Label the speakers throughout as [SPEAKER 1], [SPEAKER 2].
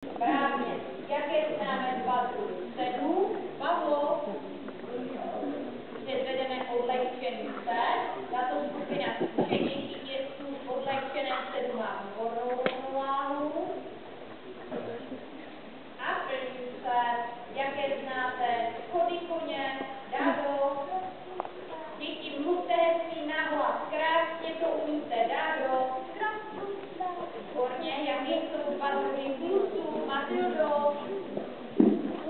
[SPEAKER 1] Správně. Jaké známe dva druhy sedů? Pavlo, předvedeme odlehčený set. Tato skupina zkušenějších jezdců v odlehčeném sedu má výbornou rovnováhu. A první set, jaké znáte? Chody koně, Dádo. Děti, mluvte hezky nahlas, krásně to umíte, Dádo. Výborně, jaké jsou dva druhy klusů, Matildo?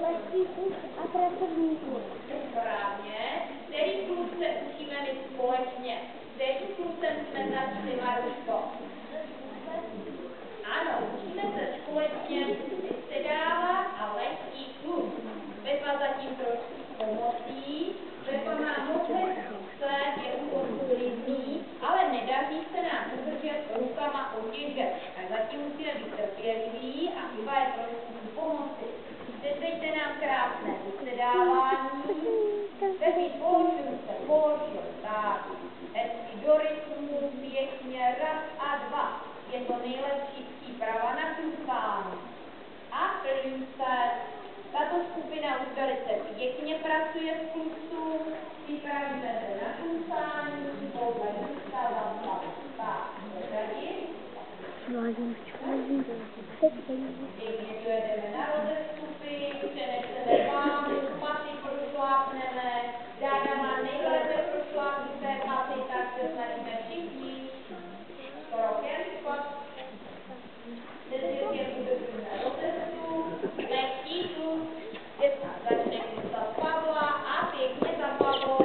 [SPEAKER 2] Lehký kus a pracovní kus.
[SPEAKER 1] Správně. Který klus se učíme my společně? Kterým klusem jsme začali, Maruško? Ano, učíme se společně sedávat a lehký klus. Pepa zatím trošku pomocí. Pepa má moc hezce, je uklidný, ale nedaří se nám udržet rukama otěže. Tak zatím musíme být trpěliví a chyba je trošku pomoci. Předveďte nám krásné vysedávání. Pepi, polož tak. Hezky do rytmu, pěkně, raz a dva. Je to nejlepší příprava na klusání. A první set. Tato skupina už velice pěkně pracuje v klusu. Připravíme se na klusání. Podle místa za tak. Pěkně dojedeme na rozestupy, přeneseme váhu, paty prošlápneme. Dáda má nejlépe prošlápnuté paty, tak se snažíme všichni. Krokem špat. Se zvětkem udržíme rozestup. Lehký klus. Začne klusat Pavla a pěkně za Pavlou.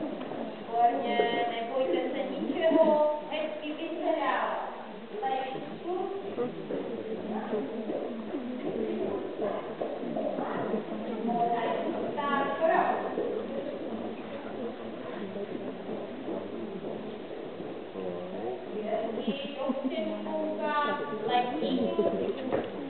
[SPEAKER 1] Výborně, nebojte se ničeho, hezky vysedávat. Tak, krok. Hezky, do středu kouká, lehký kluk.